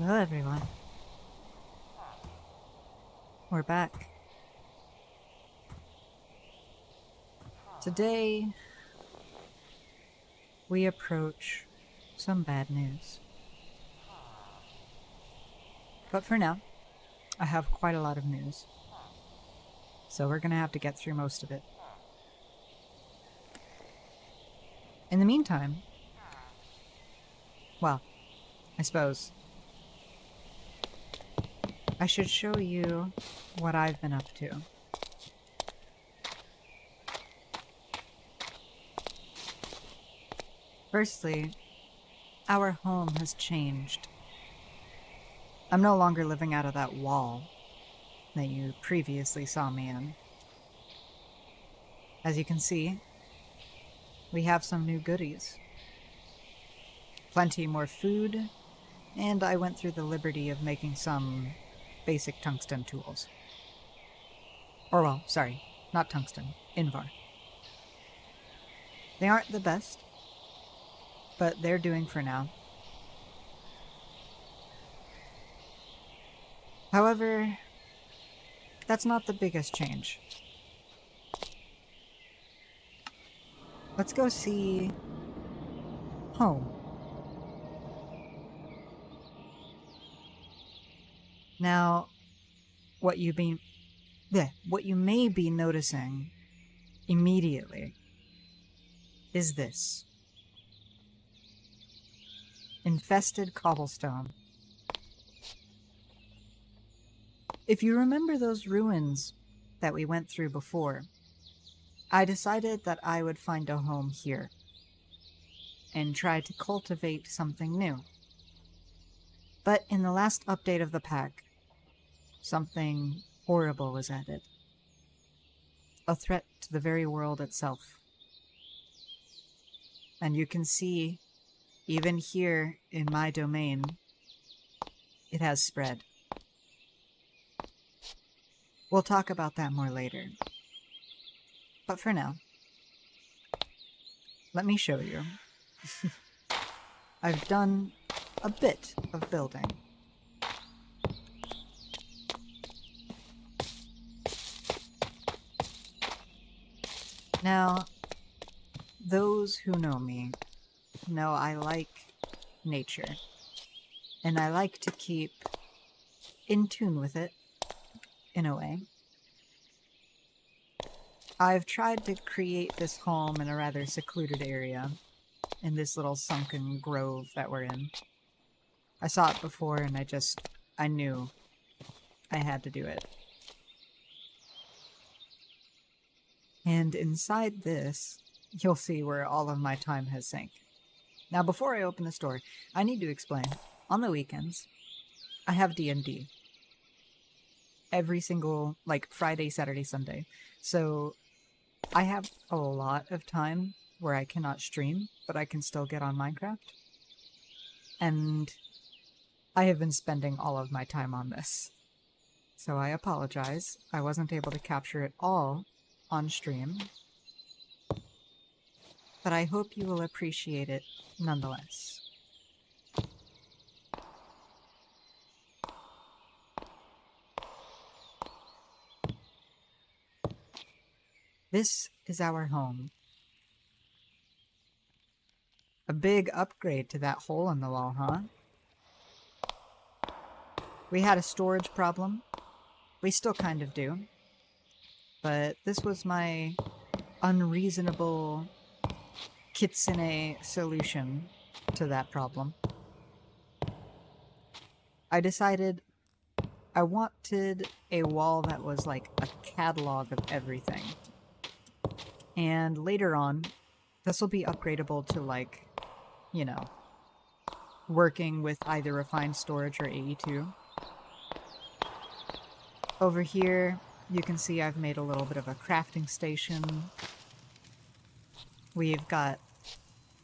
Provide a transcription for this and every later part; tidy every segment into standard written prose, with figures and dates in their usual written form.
Hello, everyone. We're back. Today, we approach some bad news. But for now, I have quite a lot of news. So we're gonna have to get through most of it. In the meantime, well, I suppose I should show you what I've been up to. Firstly, our home has changed. I'm no longer living out of that wall that you previously saw me in. As you can see, we have some new goodies. Plenty more food, and I went through the liberty of making some basic tungsten tools. Or well, sorry, not tungsten, Invar. They aren't the best, but they're doing for now. However, that's not the biggest change. Let's go see home. Now, what you may be noticing immediately is this. Infested cobblestone. If you remember those ruins that we went through before, I decided that I would find a home here and try to cultivate something new. But in the last update of the pack, something horrible was added. A threat to the very world itself. And you can see, even here in my domain, it has spread. We'll talk about that more later. But for now, let me show you. I've done a bit of building. Now, those who know me know I like nature, and I like to keep in tune with it, in a way. I've tried to create this home in a rather secluded area, in this little sunken grove that we're in. I saw it before and I knew I had to do it. And inside this, you'll see where all of my time has sank. Now, before I open this door, I need to explain. On the weekends, I have D&D. Every single, Friday, Saturday, Sunday. So, I have a lot of time where I cannot stream, but I can still get on Minecraft. And I have been spending all of my time on this. So I apologize. I wasn't able to capture it all on stream. But I hope you will appreciate it nonetheless. This is our home. A big upgrade to that hole in the wall, huh? We had a storage problem. We still kind of do. But this was my unreasonable kitsune solution to that problem. I decided I wanted a wall that was like a catalog of everything. And later on, this will be upgradable to working with either refined storage or AE2. Over here, you can see I've made a little bit of a crafting station. We've got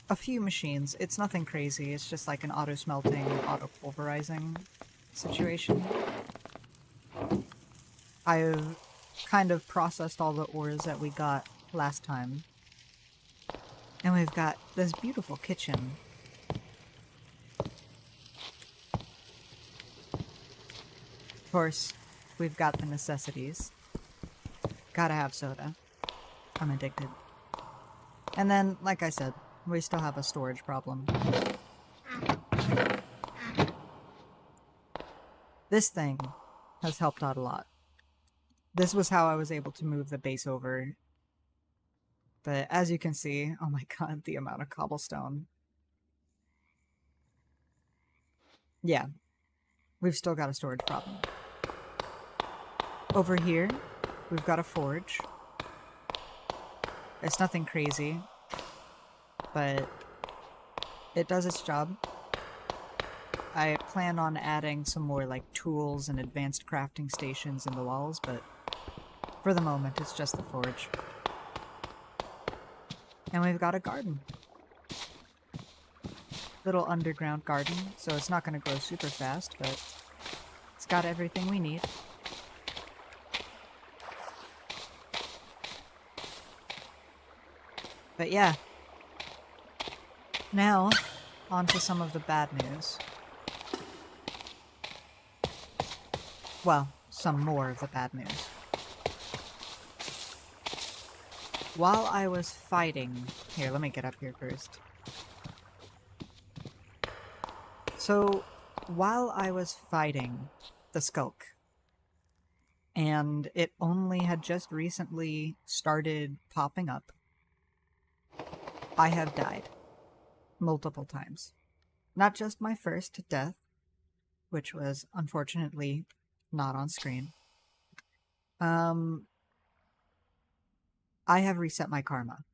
a few machines. It's nothing crazy. It's just like an auto-smelting, auto-pulverizing situation. I've kind of processed all the ores that we got last time. And we've got this beautiful kitchen. course, we've got the necessities. Gotta have soda. I'm addicted. And then, like I said, we still have a storage problem. This thing has helped out a lot. This was how I was able to move the base over. But as you can see, oh my god, the amount of cobblestone. Yeah, we've still got a storage problem. Over here, we've got a forge. It's nothing crazy, but it does its job. I plan on adding some more like tools and advanced crafting stations in the walls, but for the moment it's just the forge. And we've got a garden. Little underground garden, so it's not going to grow super fast, but it's got everything we need. But yeah. Now, on to some of the bad news. Well, some more of the bad news. While I was fighting... Here, let me get up here first. So, while I was fighting the Skulk, and it only had just recently started popping up, I have died. Multiple times. Not just my first death, which was unfortunately not on screen. I have reset my karma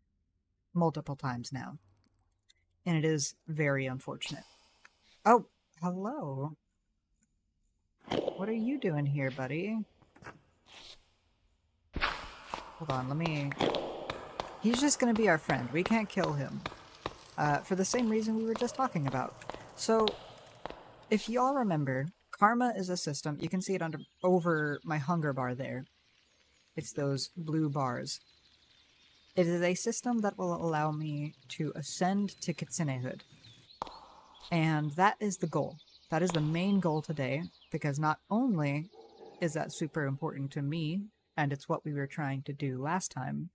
multiple times now, and it is very unfortunate. Oh, hello. What are you doing here, buddy? Hold on, let me... He's just gonna be our friend. We can't kill him. For the same reason we were just talking about. So, if y'all remember, karma is a system. You can see it over my hunger bar there. It's those blue bars. It is a system that will allow me to ascend to Kitsunehood. And that is the goal. That is the main goal today, because not only is that super important to me, and it's what we were trying to do last time,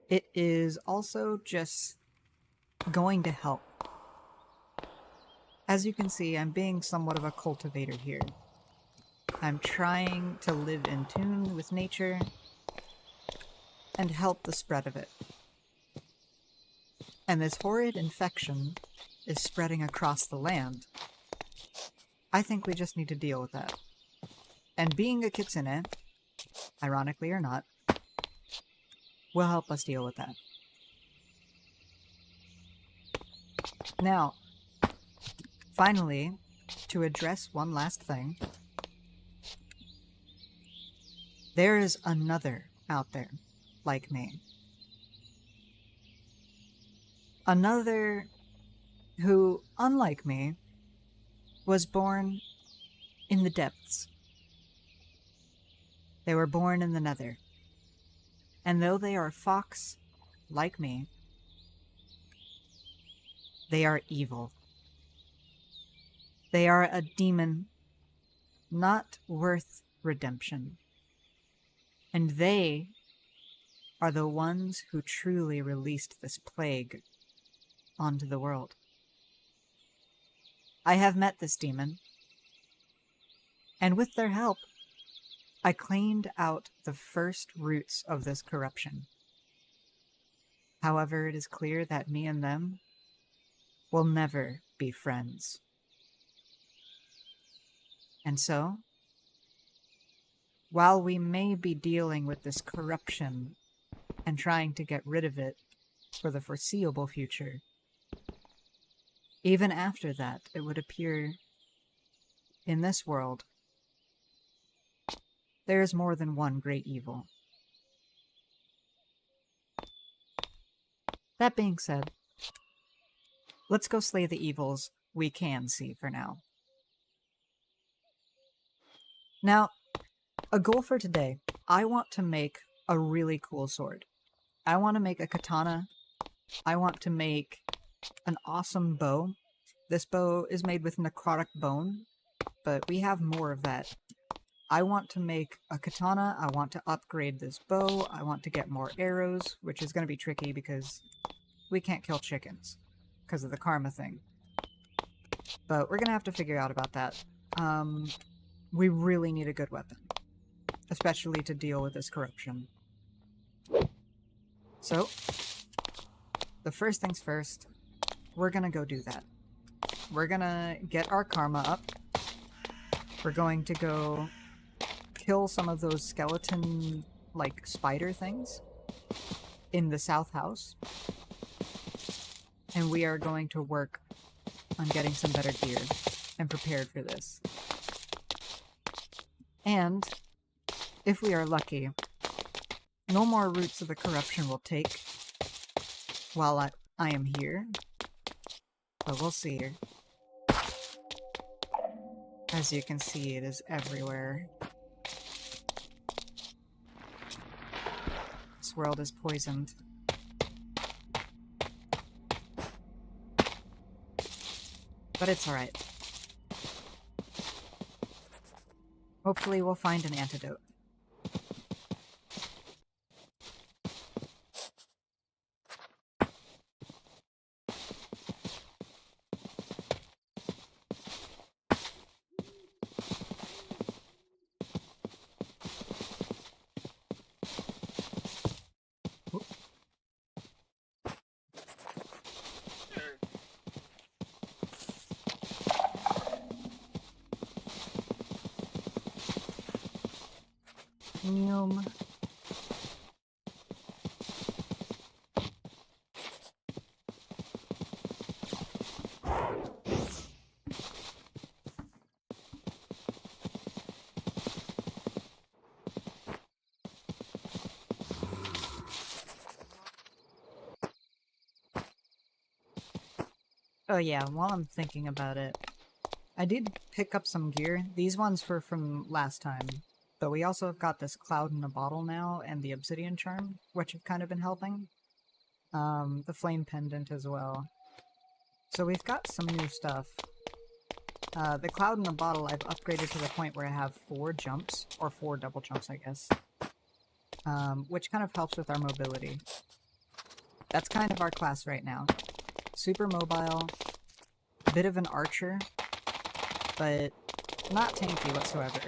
it is also just going to help. As you can see, I'm being somewhat of a cultivator here. I'm trying to live in tune with nature and help the spread of it. And this horrid infection is spreading across the land. I think we just need to deal with that. And being a kitsune, ironically or not, will help us deal with that. Now, finally, to address one last thing, there is another out there like me. Another who, unlike me, was born in the depths. They were born in the nether. And though they are a fox, like me, they are evil. They are a demon, not worth redemption. And they are the ones who truly released this plague onto the world. I have met this demon, and with their help, I cleaned out the first roots of this corruption. However, it is clear that me and them will never be friends. And so, while we may be dealing with this corruption and trying to get rid of it for the foreseeable future, even after that, it would appear in this world there is more than one great evil. That being said, let's go slay the evils we can see for now. Now, a goal for today, I want to make a really cool sword. I want to make a katana. I want to make an awesome bow. This bow is made with necrotic bone, but we have more of that I want to make a katana, I want to upgrade this bow, I want to get more arrows, which is going to be tricky because we can't kill chickens because of the karma thing. But we're going to have to figure out about that. We really need a good weapon, especially to deal with this corruption. So, the first things first, we're going to go do that. We're going to get our karma up. We're going to go kill some of those skeleton, like, spider things in the south house. And we are going to work on getting some better gear and prepared for this. And, if we are lucky, no more roots of the corruption will take while I am here. But we'll see. As you can see, it is everywhere. This world is poisoned. But it's alright. Hopefully we'll find an antidote. Neum. Oh yeah, while I'm thinking about it, I did pick up some gear. These ones were from last time, but we also have got this cloud in a bottle now, and the obsidian charm, which have kind of been helping. The flame pendant as well. So we've got some new stuff. The cloud in the bottle I've upgraded to the point where I have 4 jumps, or 4 double jumps I guess, which kind of helps with our mobility. That's kind of our class right now. Super mobile, a bit of an archer, but not tanky whatsoever.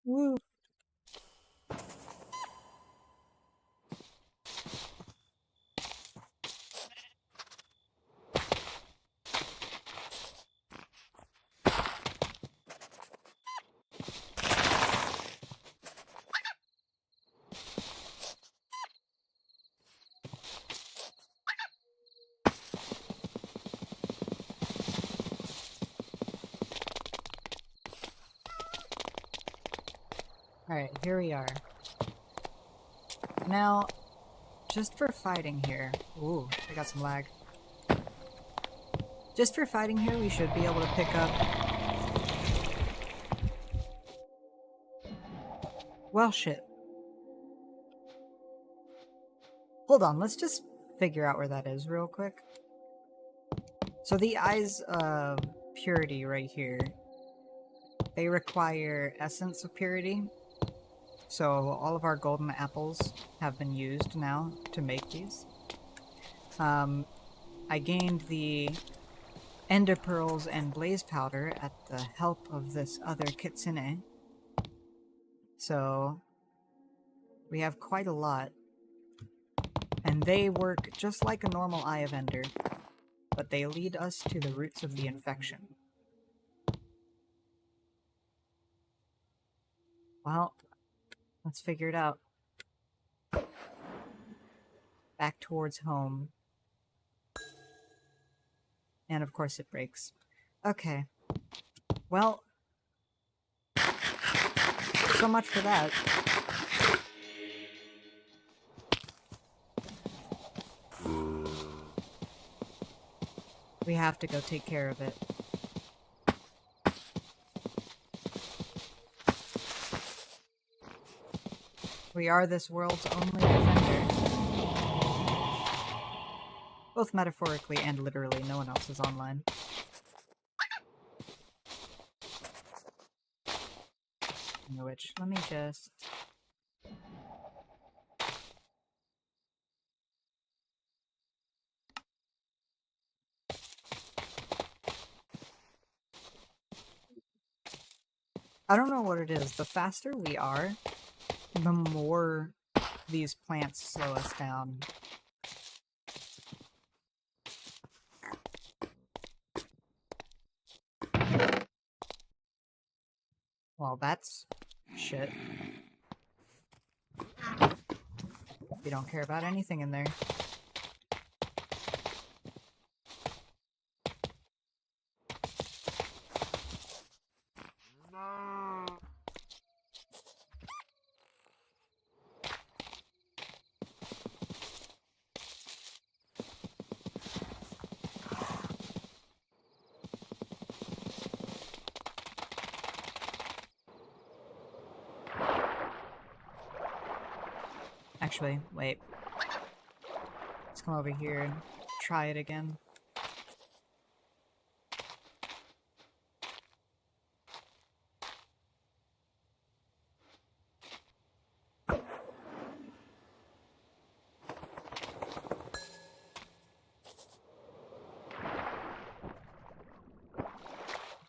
Woo! Alright, here we are. Now, just for fighting here... Ooh, I got some lag. Just for fighting here, we should be able to pick up... Well, shit. Hold on, let's just figure out where that is real quick. So the Eyes of Purity right here, they require Essence of Purity. So all of our golden apples have been used now to make these. I gained the Ender Pearls and Blaze Powder at the help of this other Kitsune. So we have quite a lot. And they work just like a normal Eye of Ender, but they lead us to the roots of the infection. Well, let's figure it out. Back towards home. And of course it breaks. Okay. Well, so much for that. We have to go take care of it. We are this world's only defender. Both metaphorically and literally, no one else is online. Which, let me just... I don't know what it is. The faster we are, the more these plants slow us down. Well, that's shit. We don't care about anything in there. Actually, wait. Let's come over here and try it again.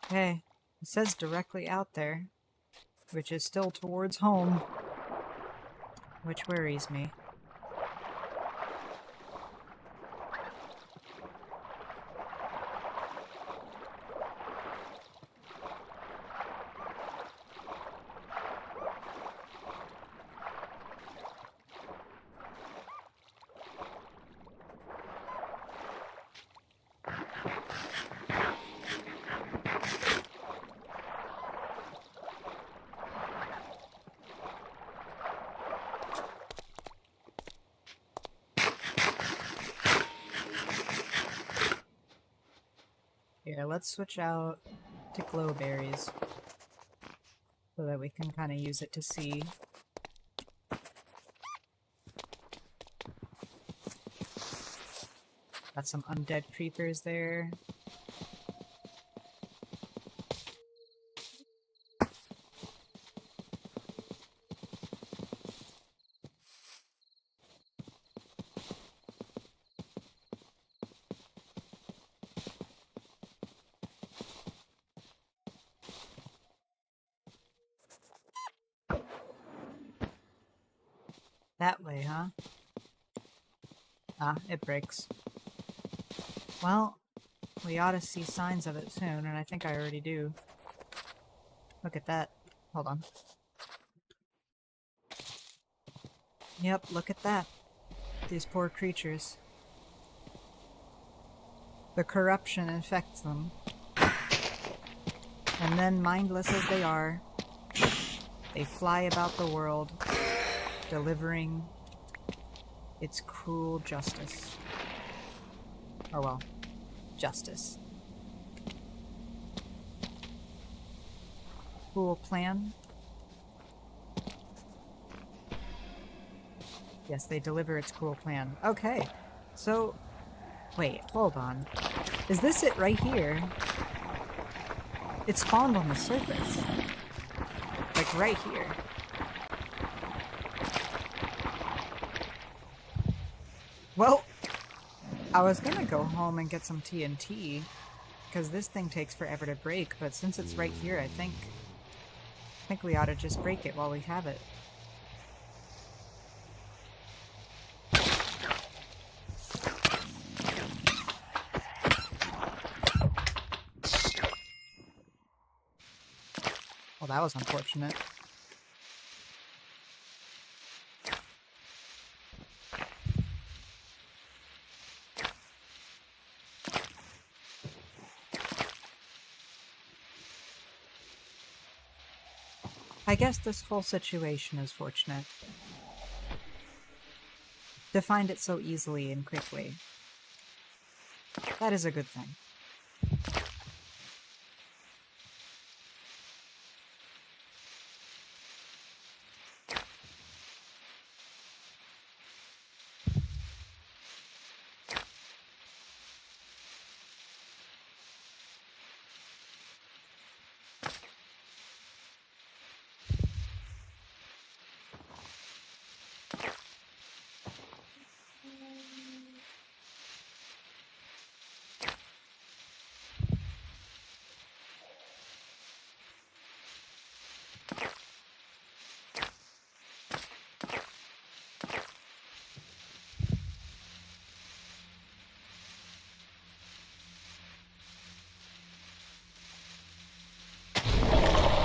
Okay, it says directly out there, which is still towards home, which worries me. Here, let's switch out to glowberries so that we can kind of use it to see. Got some undead creepers there. That way, huh? Ah, it breaks. Well, we ought to see signs of it soon, and I think I already do. Look at that. Hold on. Yep, look at that. These poor creatures. The corruption infects them. And then, mindless as they are, they fly about the world, delivering its cruel justice. Or well, justice. Cruel plan? Yes, they deliver its cruel plan. Okay, so... Wait, hold on. Is this it right here? It spawned on the surface. Like right here. Well, I was gonna go home and get some TNT, because this thing takes forever to break, but since it's right here, I think we ought to just break it while we have it. Well, that was unfortunate. I guess this whole situation is fortunate. To find it so easily and quickly. That is a good thing.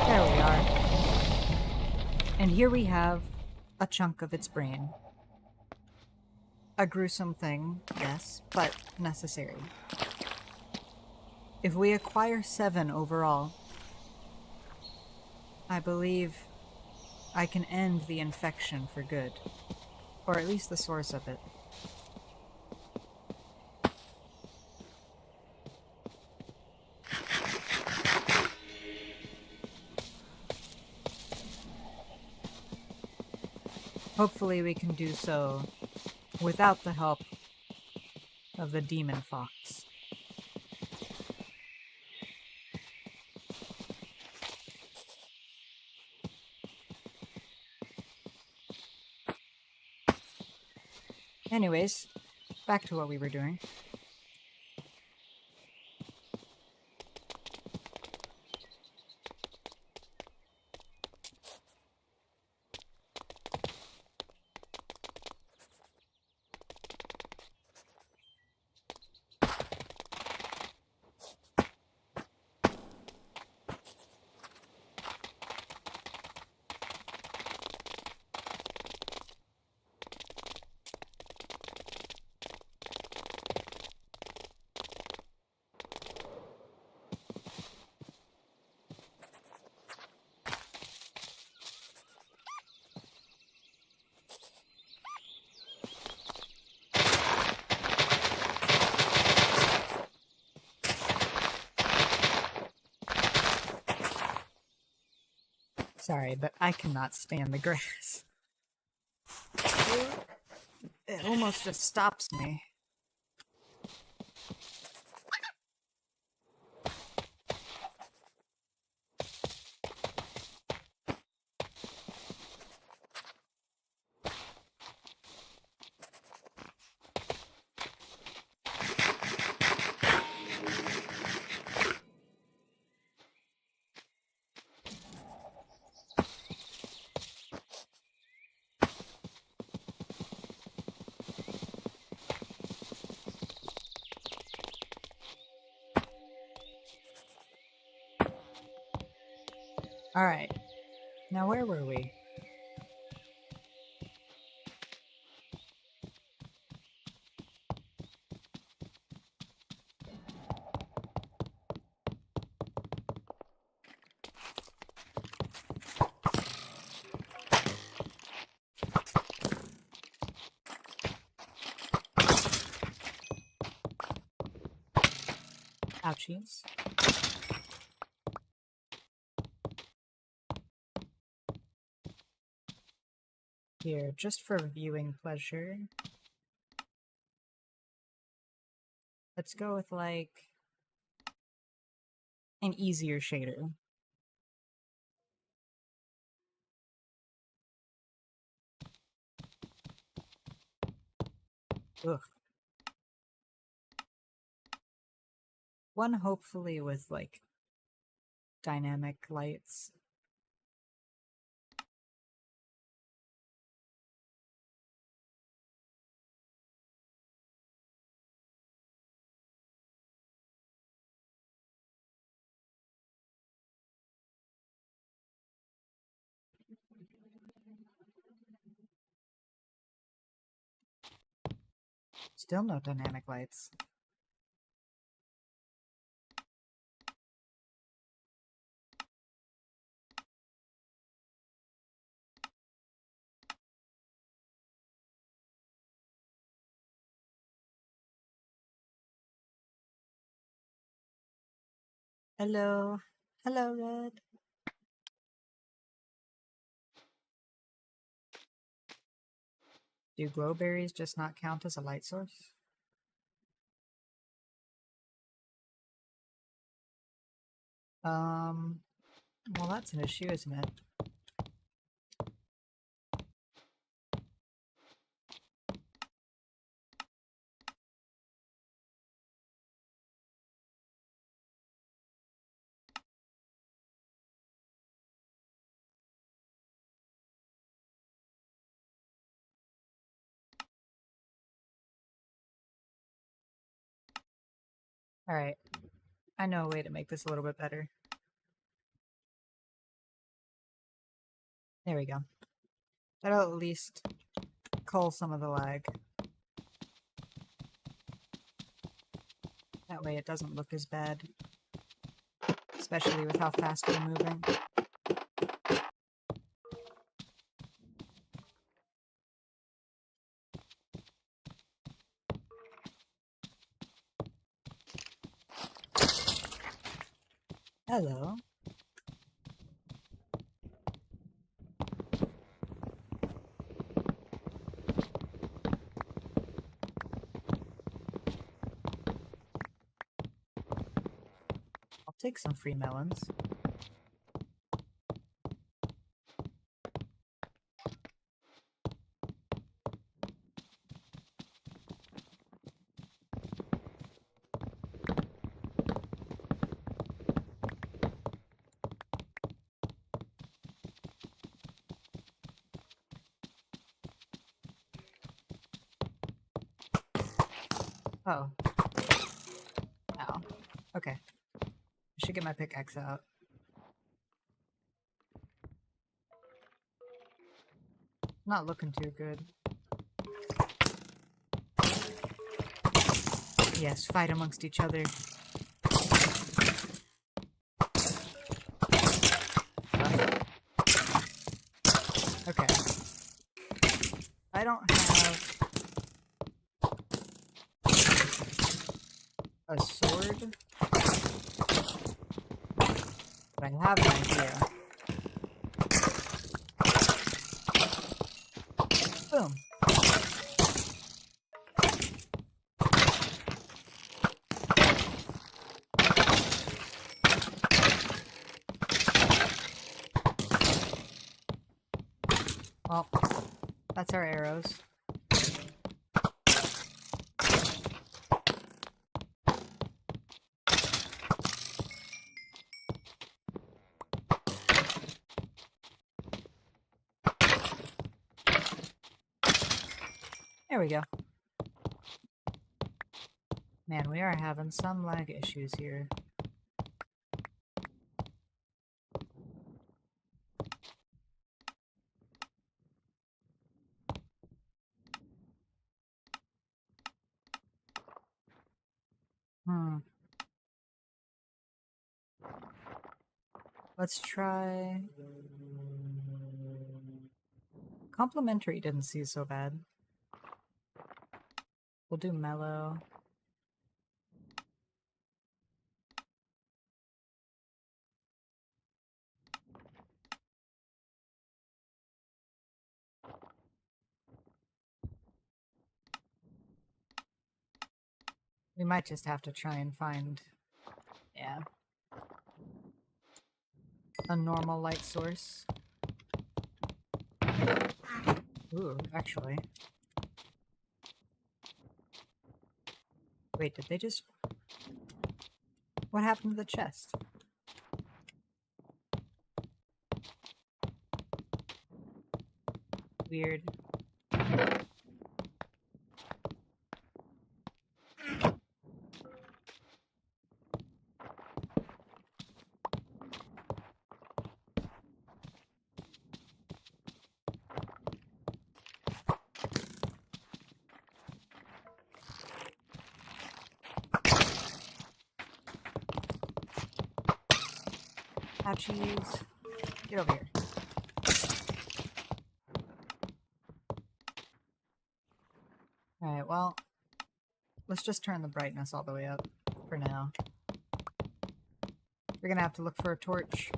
There we are. And here we have a chunk of its brain. A gruesome thing, yes, but necessary. If we acquire 7 overall, I believe I can end the infection for good. Or at least the source of it. Hopefully we can do so without the help of the demon fox. Anyways, back to what we were doing. Sorry, but I cannot stand the grass. It almost just stops me. Alright, now where were we? Ouchies. Here, just for viewing pleasure. Let's go with, like, an easier shader. Ugh. One hopefully with, like, dynamic lights. Still no dynamic lights. Hello. Hello, Red. Do glowberries just not count as a light source? Well, that's an issue, isn't it? Alright. I know a way to make this a little bit better. There we go. That'll at least cull some of the lag. That way it doesn't look as bad. Especially with how fast we're moving. Hello. I'll take some free melons. Oh. Ow. Okay. I should get my pickaxe out. Not looking too good. Yes, fight amongst each other. Okay. I don't have a sword, but I have an idea. Boom. Well, that's our arrows. There we go. Man, we are having some lag issues here. Let's try... Complimentary didn't seem so bad. We'll do mellow. We might just have to try and find... yeah. A normal light source. Ooh, actually. Wait, did they just... What happened to the chest? Weird. Ouchies. Get over here. Alright, well, let's just turn the brightness all the way up for now. We're gonna have to look for a torch.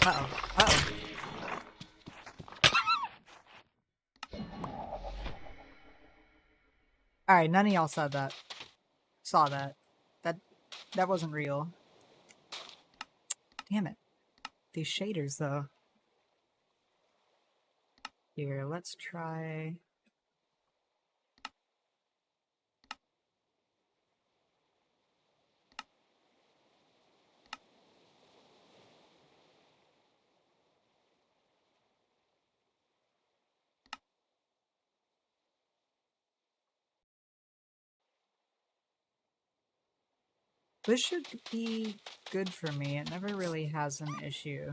Uh-oh. Uh-oh. Alright, none of y'all saw that. That wasn't real. Damn it. These shaders, though. Here, let's try... This should be good for me. It never really has an issue.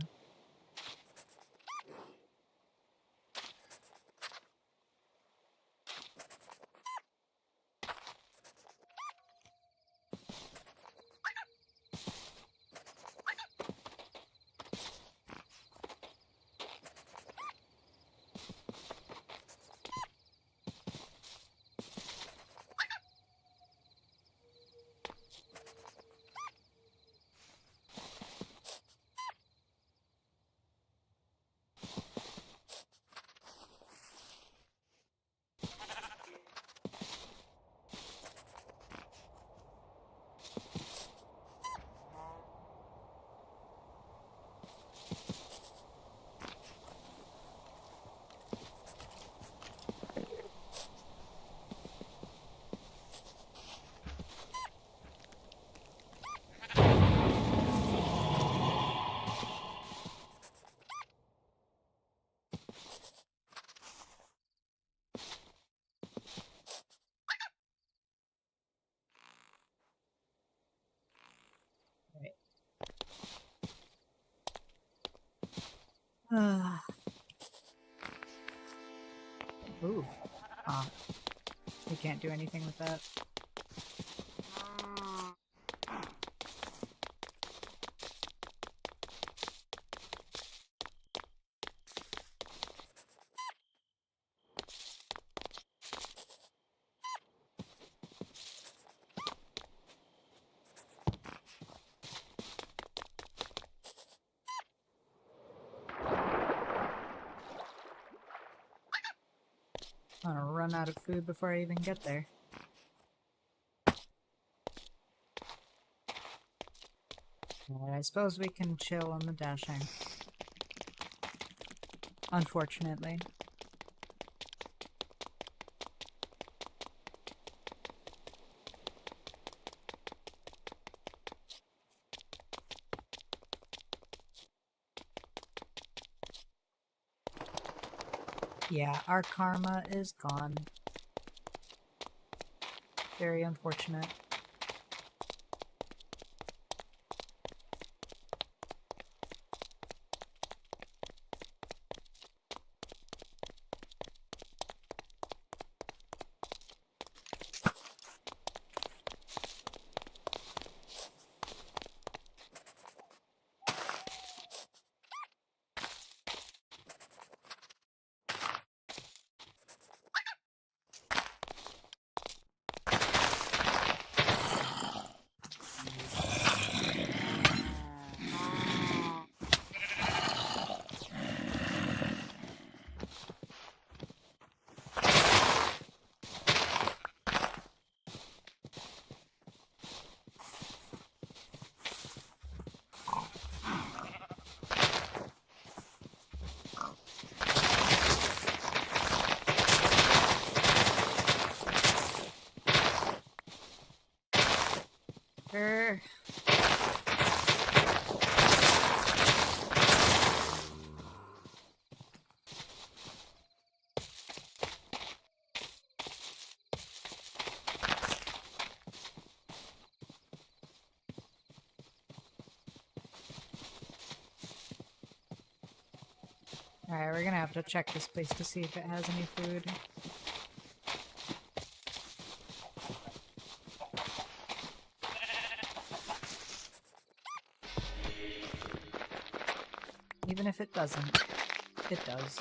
Ooh. We can't do anything with that. I'm gonna run out of food before I even get there. I suppose we can chill on the dashing. Unfortunately. Yeah, our karma is gone. Very unfortunate. Sure. Alright, we're gonna have to check this place to see if it has any food. Even if it doesn't, it does.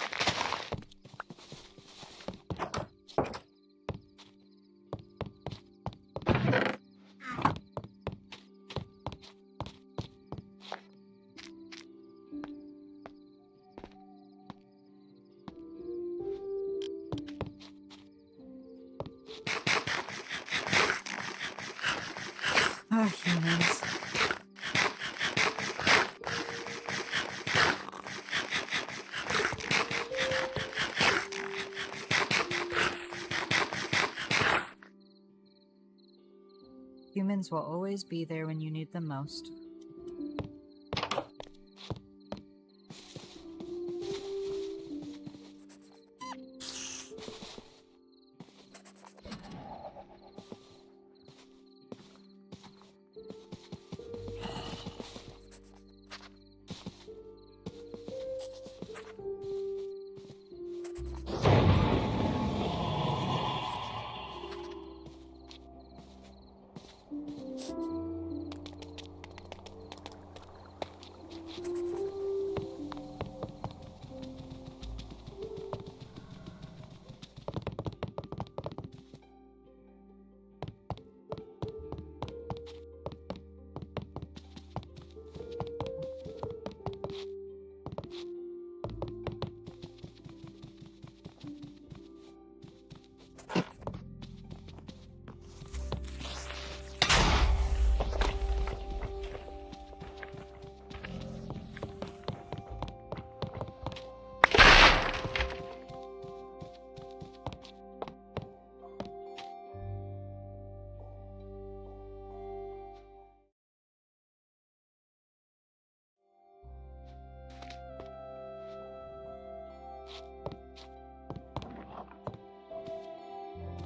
Ah, humans. Humans will always be there when you need them most.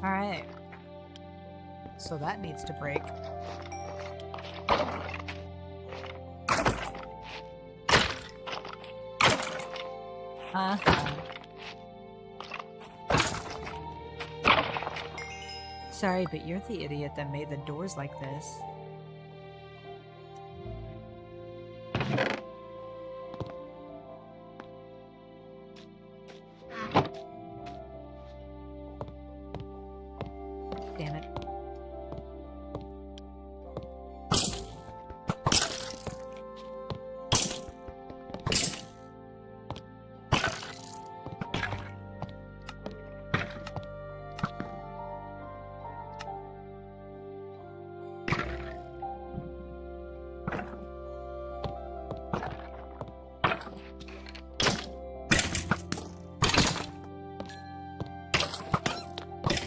Alright. So that needs to break. Sorry, but you're the idiot that made the doors like this. Damn it.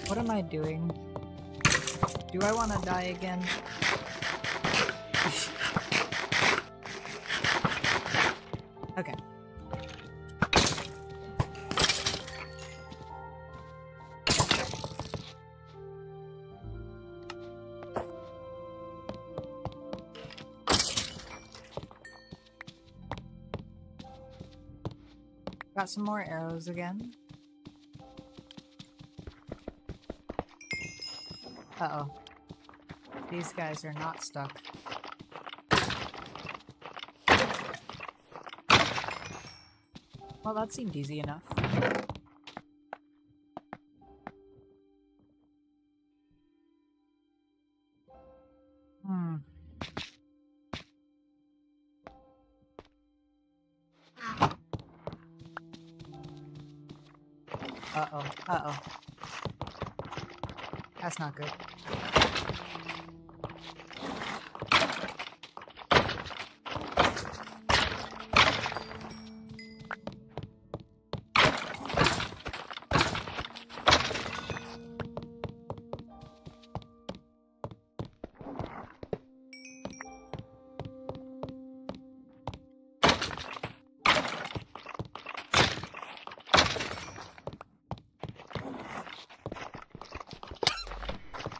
What am I doing? Do I want to die again? Okay. Got some more arrows again. Uh-oh. These guys are not stuck. Well, that seemed easy enough. Uh-oh. Uh-oh. That's not good.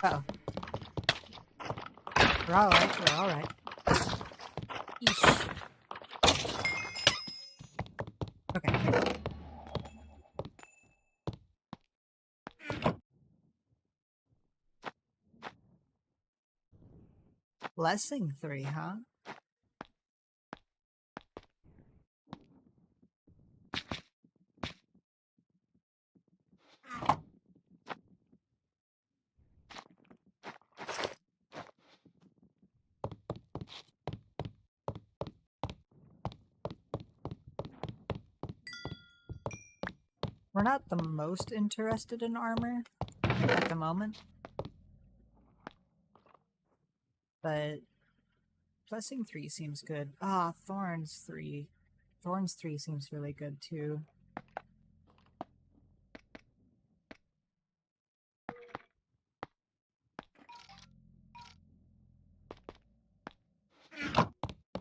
Uh-oh. We're alright, we're alright. Eesh. Okay. Blessing 3, huh? We're not the most interested in armor at the moment. But Blessing 3 seems good. Ah, Thorns 3. Thorns 3 seems really good too.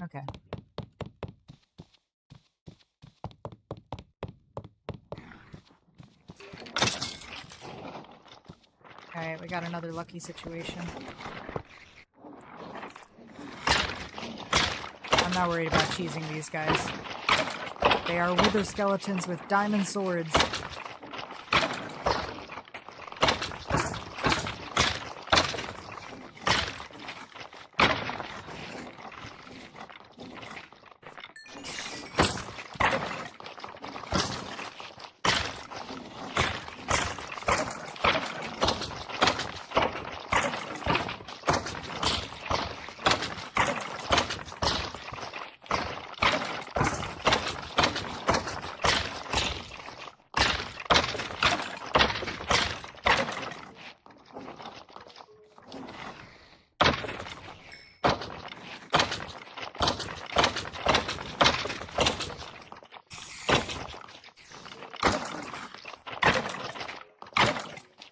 Okay. Alright, we got another lucky situation. I'm not worried about cheesing these guys. They are wither skeletons with diamond swords.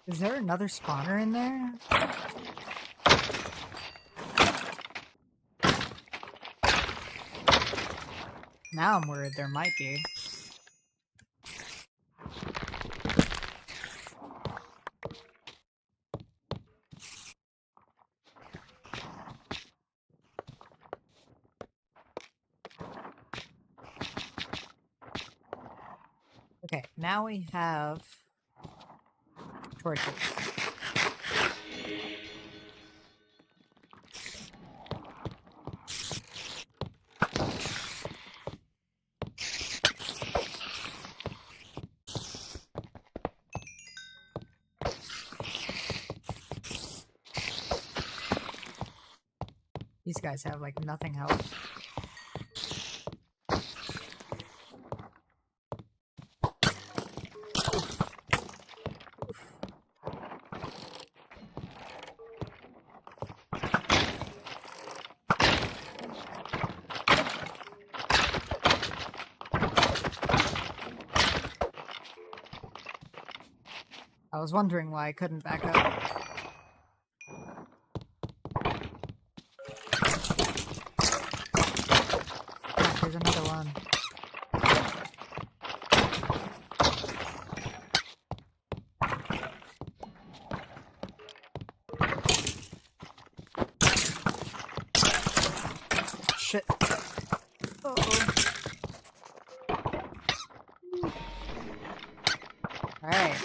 Is there another spawner in there? Now I'm worried there might be. Okay, now we have torches. These guys have like nothing health. I was wondering why I couldn't back up. Ah, there's another one. Shit. Uh-oh. Alright.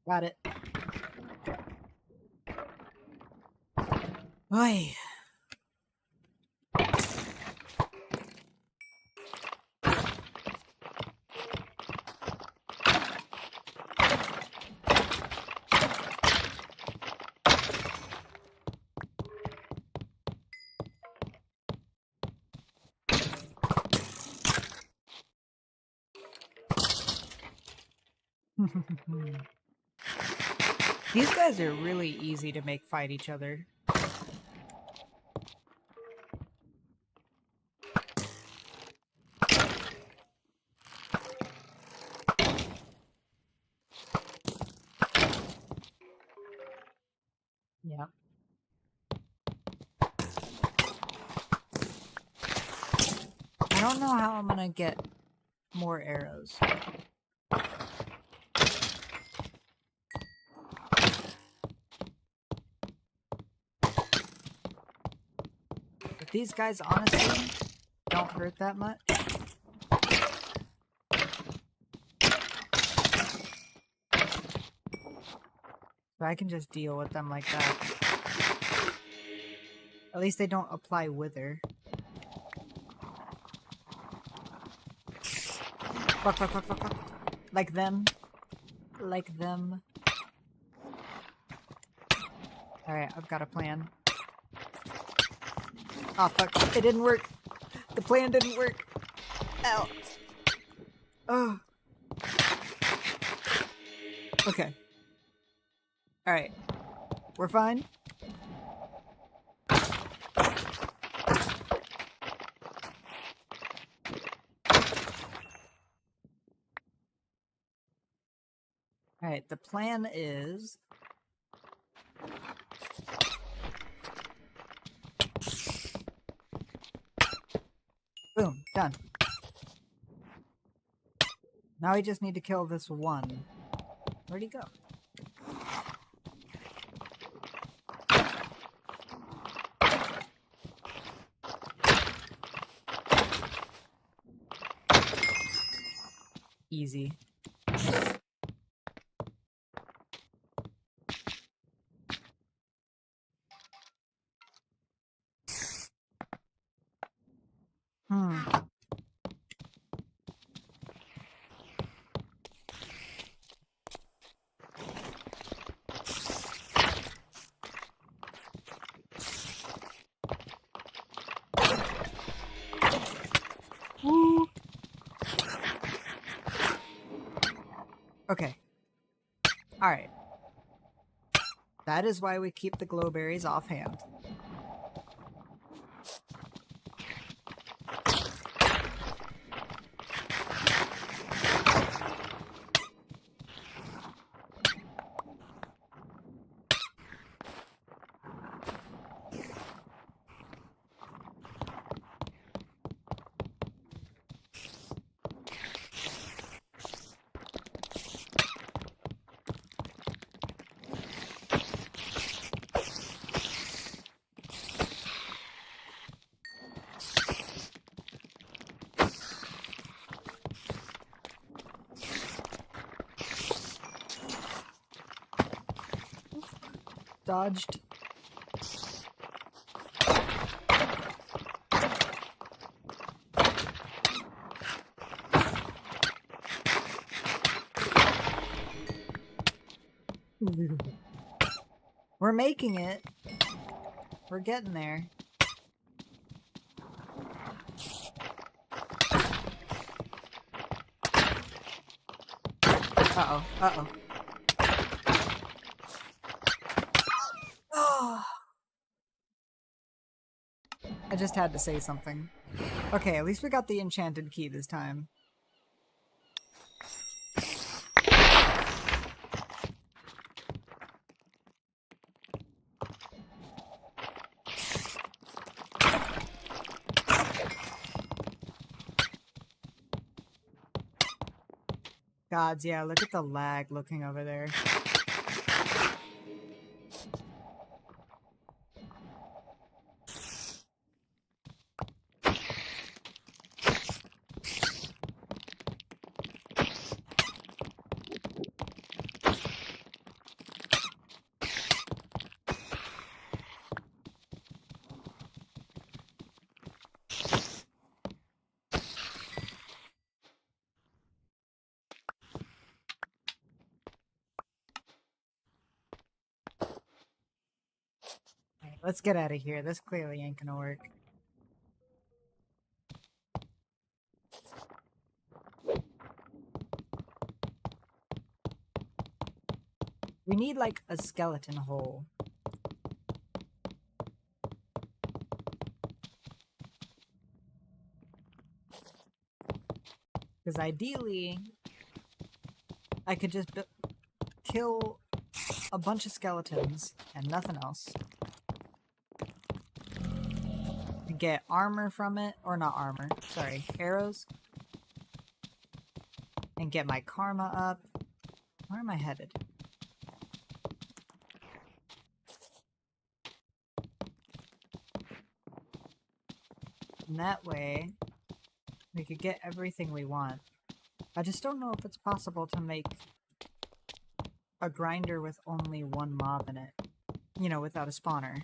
Got it. Oy. These guys are really easy to make fight each other. Yeah. I don't know how I'm gonna get more arrows. But these guys honestly don't hurt that much. So I can just deal with them like that. At least they don't apply wither. Fuck, fuck, fuck, fuck, fuck. Like them. Like them. Alright, I've got a plan. Oh, fuck. It didn't work. The plan didn't work. Ow. Oh. Okay. Alright. We're fine? Alright, the plan is... Boom, done. Now we just need to kill this one. Where'd he go? Easy. Woo. Okay. Alright. That is why we keep the glowberries offhand. Dodged. We're making it. We're getting there. Uh-oh. Uh-oh. Oh. I just had to say something. Okay, at least we got the enchanted key this time. Gods, yeah, look at the lag looking over there. Alright, let's get out of here. This clearly ain't gonna work. We need, like, a skeleton hole. Because ideally, I could just kill a bunch of skeletons and nothing else. And get armor from it. Or not armor. Sorry. Arrows. And get my karma up. Where am I headed? And that way, we could get everything we want. I just don't know if it's possible to make a grinder with only one mob in it. You know, without a spawner.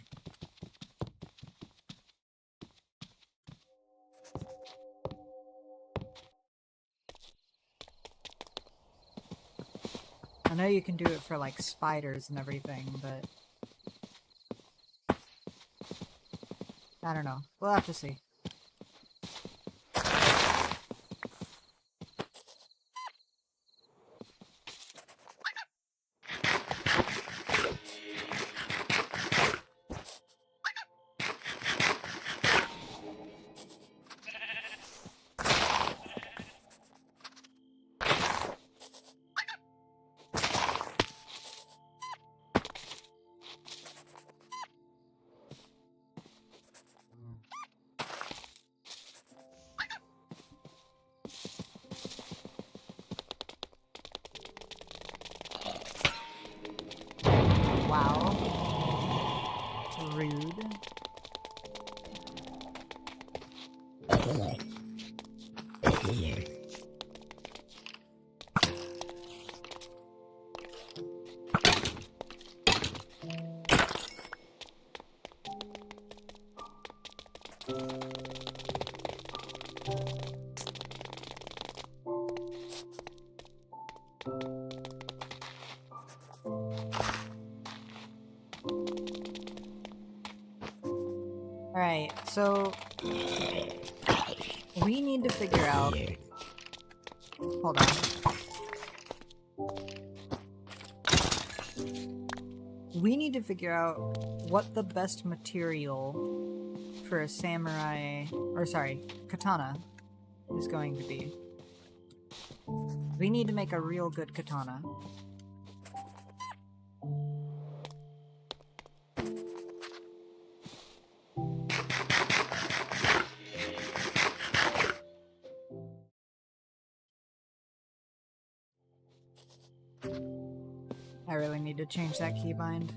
I know you can do it for, like, spiders and everything, but... I don't know. We'll have to see. Wow. Rude. Alright, so we need to figure out... Hold on. We need to figure out what the best material for a samurai... or sorry, katana is going to be. We need to make a real good katana. I really need to change that keybind.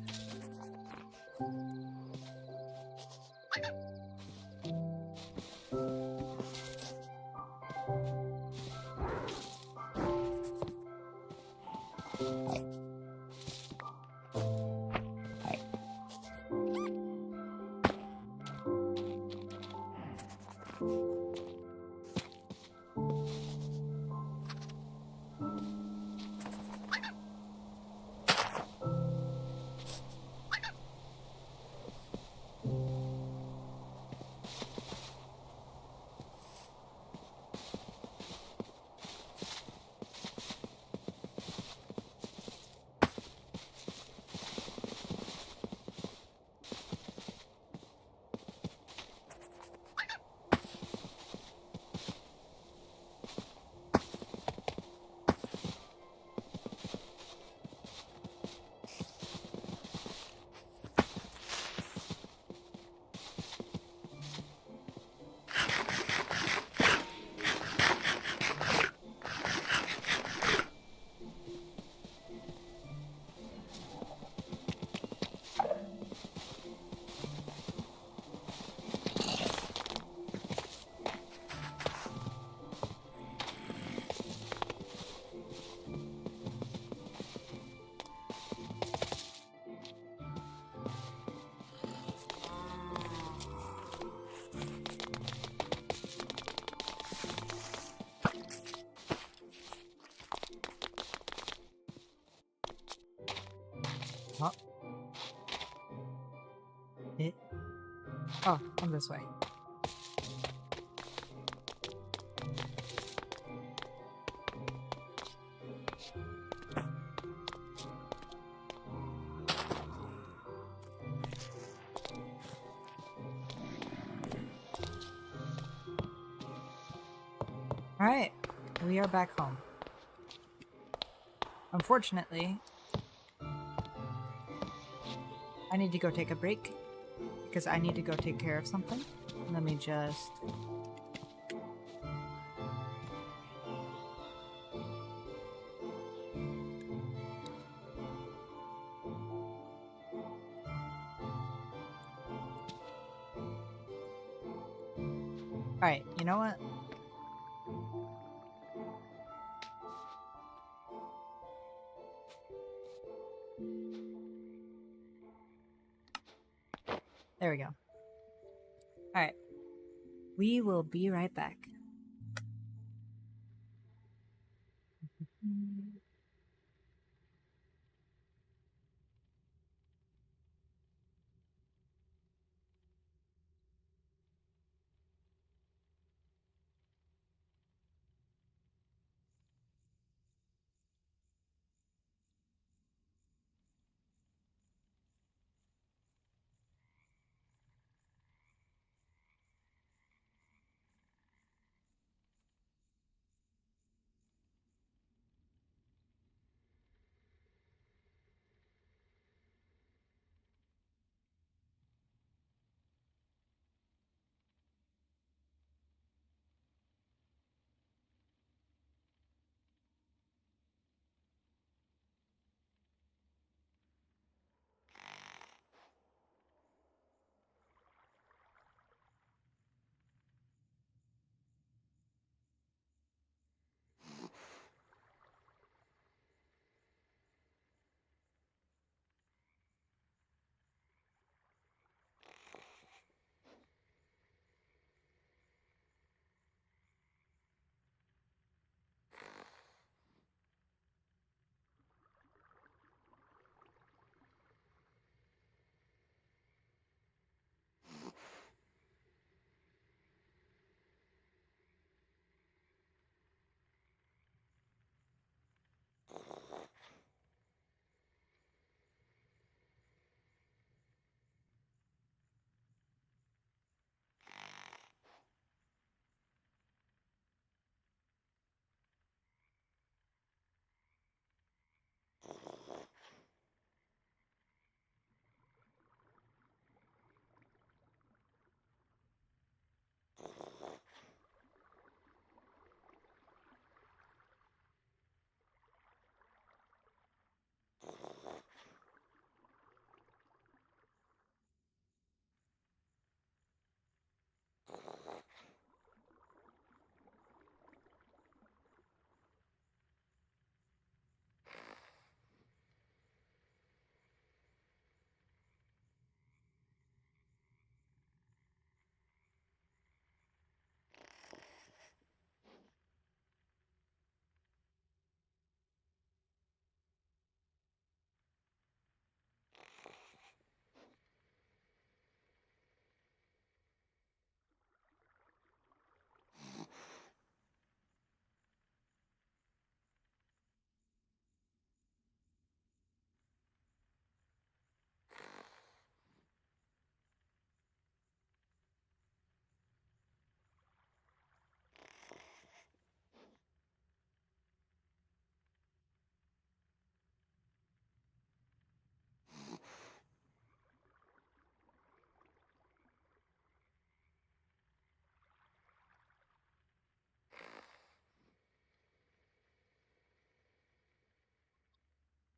Huh? Oh, I'm this way. Alright, we are back home. Unfortunately, I need to go take a break because I need to go take care of something. Let me just... Alright, you know what? There we go. Alright. We will be right back.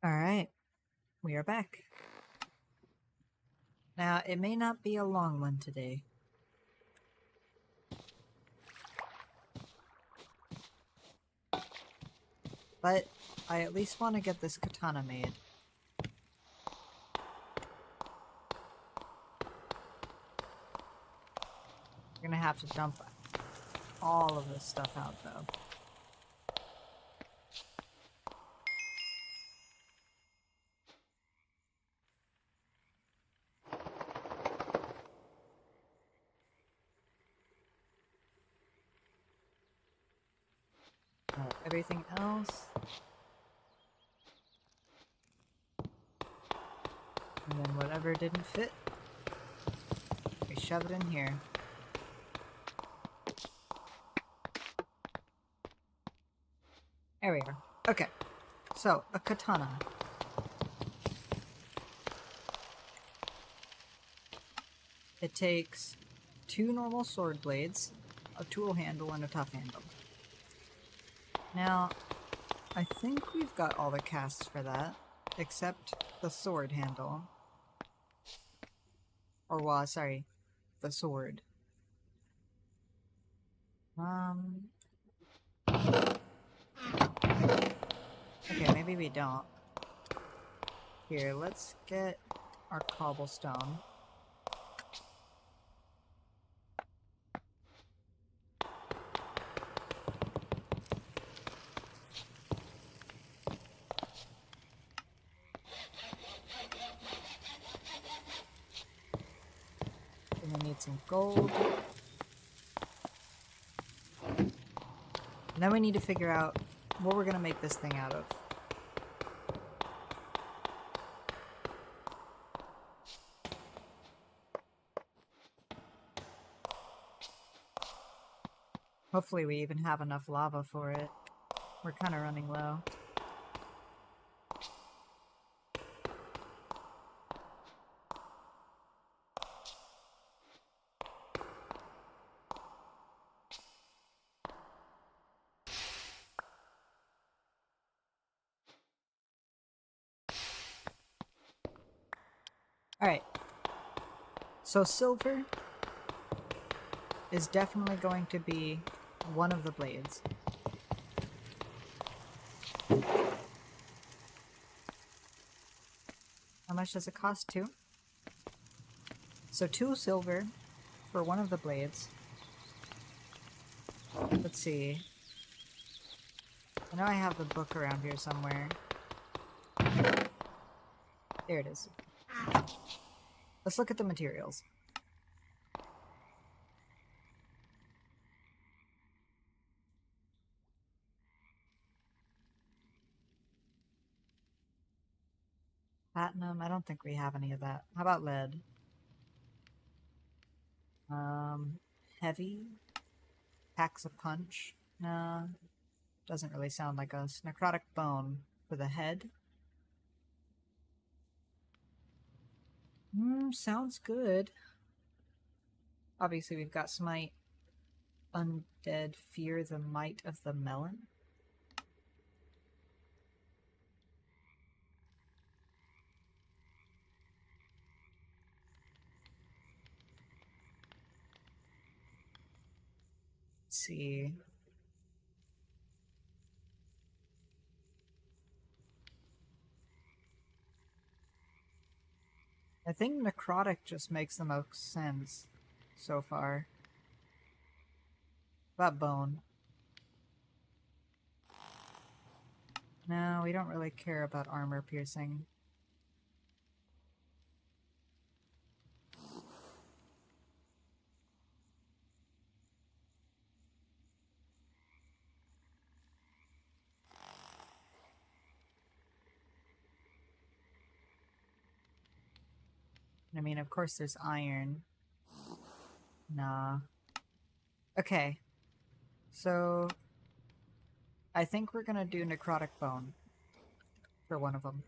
Alright, we are back. Now, it may not be a long one today. But I at least want to get this katana made. We're gonna have to dump all of this stuff out, though. Everything else. And then whatever didn't fit, we shove it in here. There we are. Okay, so a katana. It takes 2 normal sword blades, a tool handle, and a tough handle. Now, I think we've got all the casts for that, except the sword handle. Or, well, sorry, the sword. Okay, maybe we don't. Here, let's get our cobblestone. And we need some gold. And then we need to figure out what we're gonna make this thing out of. Hopefully we even have enough lava for it. We're kind of running low. Alright. So silver is definitely going to be one of the blades. How much does it cost? 2? So 2 silver for one of the blades. Let's see. I know I have the book around here somewhere. There it is. Let's look at the materials. Platinum, I don't think we have any of that. How about lead? Heavy? Packs a punch? No, doesn't really sound like us. Necrotic bone for the head. Sounds good. Obviously we've got smite. Undead fear the might of the melon. Let's see. I think necrotic just makes the most sense so far. About bone. No, we don't really care about armor piercing. I mean, of course there's iron. Nah. Okay. So, I think we're gonna do necrotic bone for one of them.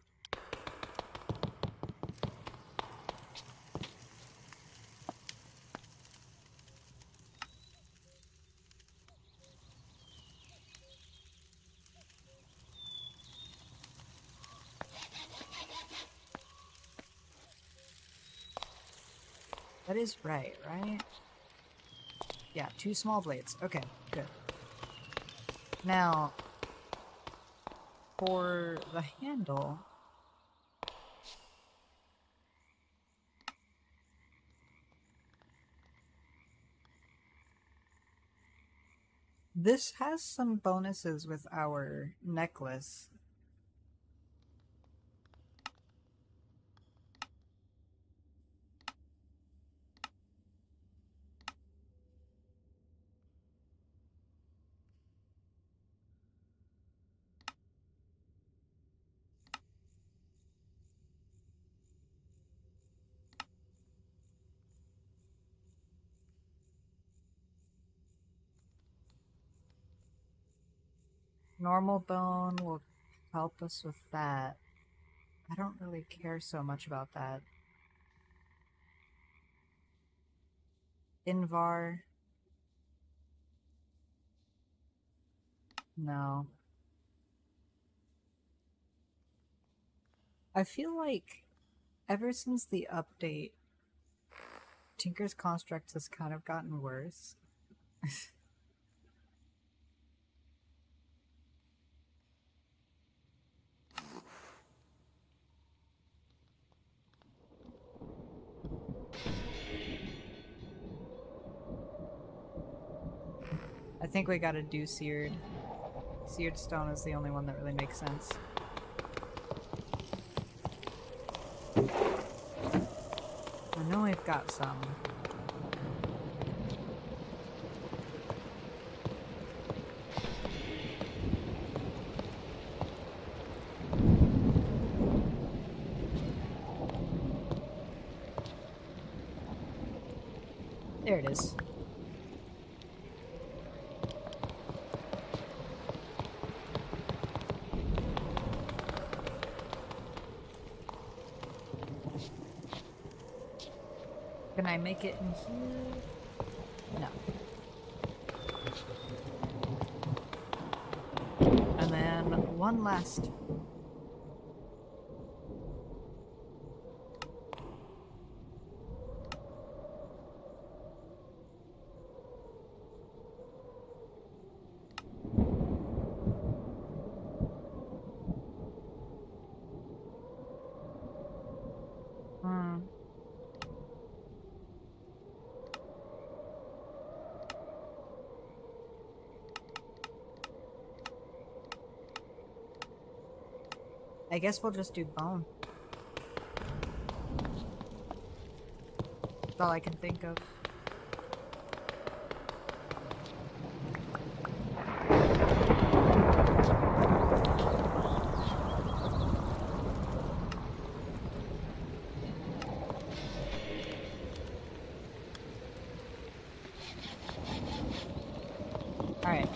That is right? Yeah, 2 small blades. Okay, good. Now, for the handle... This has some bonuses with our necklace. Normal bone will help us with that. I don't really care so much about that. Invar. No. I feel like ever since the update, Tinker's Construct has kind of gotten worse. I think we gotta do Seared. Seared Stone is the only one that really makes sense. I know we've got some. There it is. Can I make it in here? No. And then one last. I guess we'll just do bone. That's all I can think of. Alright.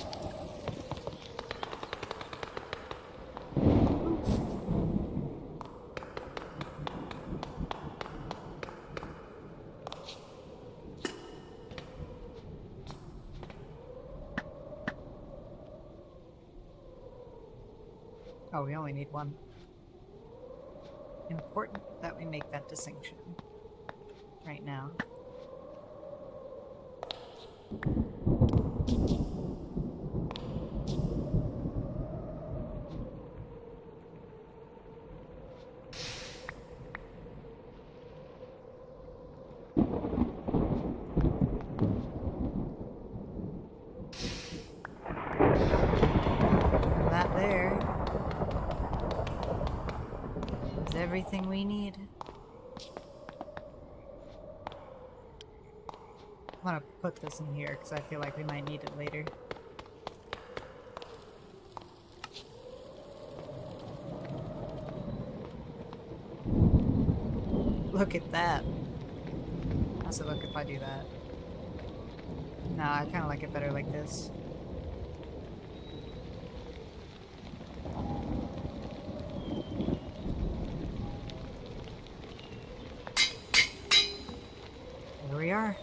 Oh, we only need one. Important that we make that distinction right now. That there is everything we need. I'm gonna put this in here because I feel like we might need it later. Look at that. How's it look if I do that? Nah, I kind of like it better like this. There we are.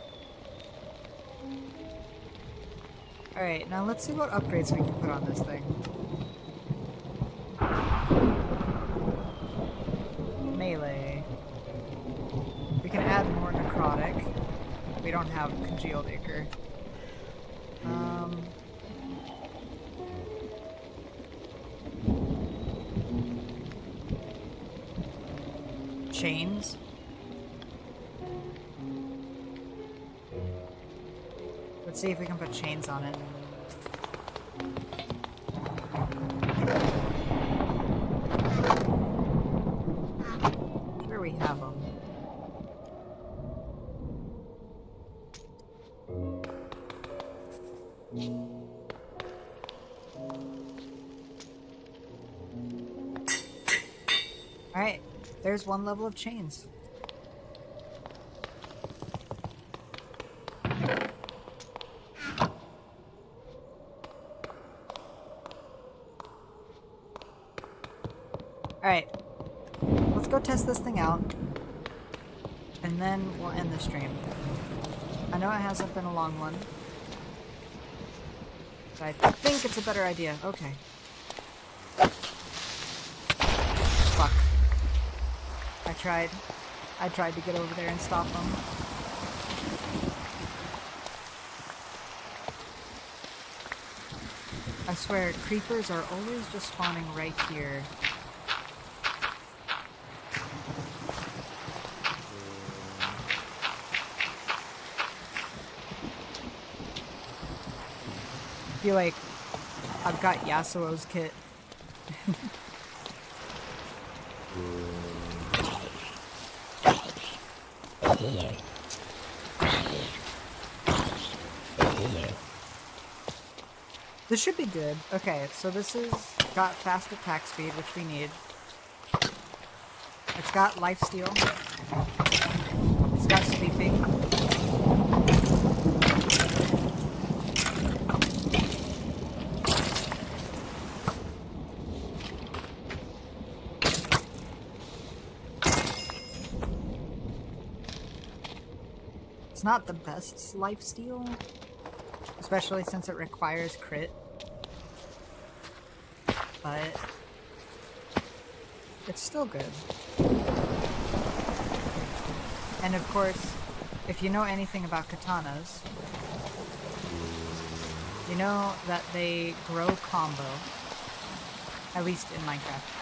Alright, now let's see what upgrades we can put on this thing. Melee. We can add more necrotic. We don't have congealed ichor. Chains. Let's see if we can put chains on it. Sure we have them. Alright, there's one level of chains. Alright, let's go test this thing out, and then we'll end the stream. I know it hasn't been a long one, but I think it's a better idea. Okay. Fuck. I tried to get over there and stop them. I swear, creepers are always just spawning right here. I feel like I've got Yasuo's kit. This should be good. Okay, so this is got fast attack speed, which we need. It's got lifesteal. It's got sleeping. It's not the best lifesteal, especially since it requires crit. But it's still good. And of course, if you know anything about katanas, you know that they grow combo, at least in Minecraft.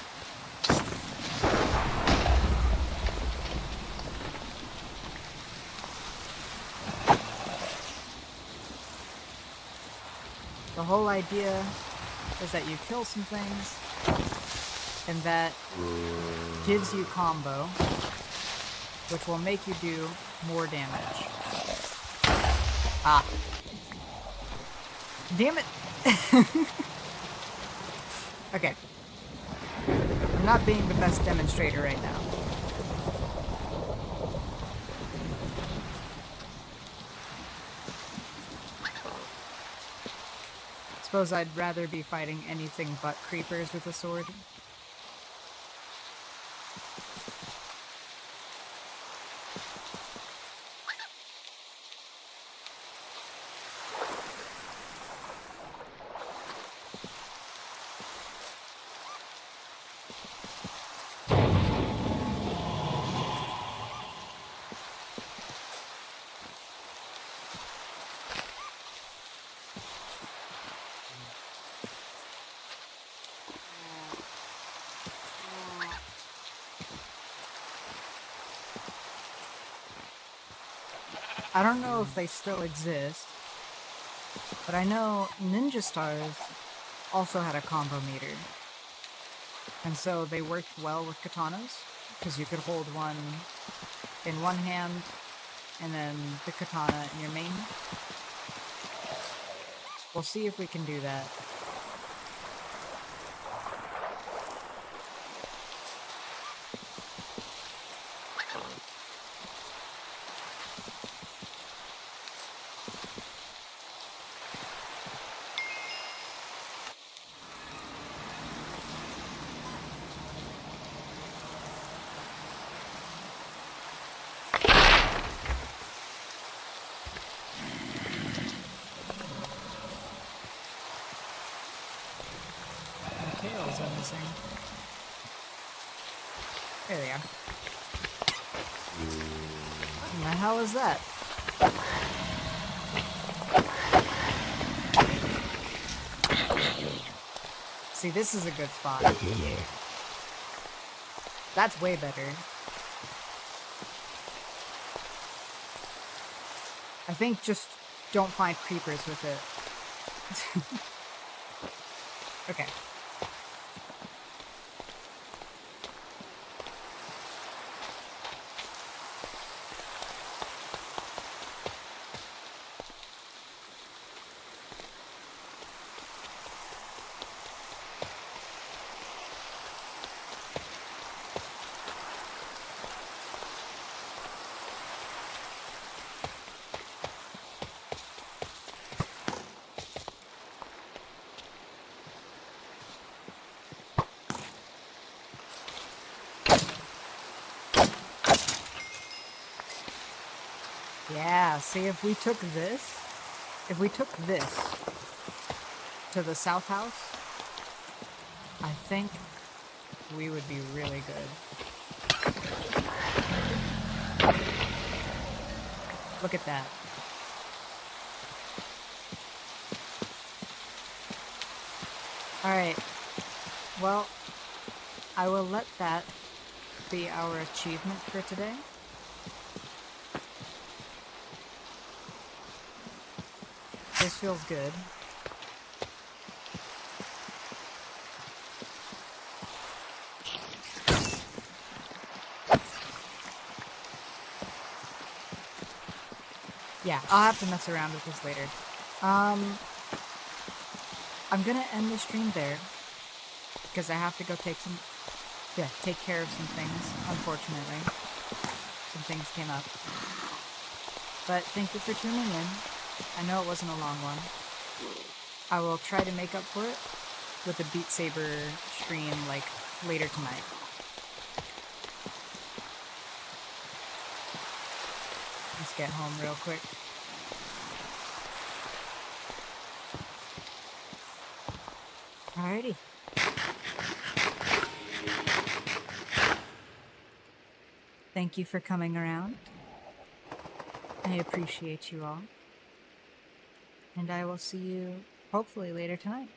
The whole idea is that you kill some things, and that gives you combo, which will make you do more damage. Ah. Damn it! Okay. I'm not being the best demonstrator right now. Suppose I'd rather be fighting anything but creepers with a sword. I don't know if they still exist, but I know Ninja Stars also had a combo meter. And so they worked well with katanas, because you could hold one in one hand, and then the katana in your main. We'll see if we can do that. Tails are missing. There they are. What the hell is that? See, this is a good spot. That's way better. I think just don't find creepers with it. Okay. Yeah, see, if we took this to the south house, I think we would be really good. Look at that. Alright, well, I will let that be our achievement for today. This feels good. Yeah, I'll have to mess around with this later. I'm gonna end the stream there because I have to go take care of some things, unfortunately. Some things came up. But thank you for tuning in. I know it wasn't a long one. I will try to make up for it with a Beat Saber stream, like, later tonight. Let's get home real quick. Alrighty. Thank you for coming around. I appreciate you all. And I will see you hopefully later tonight.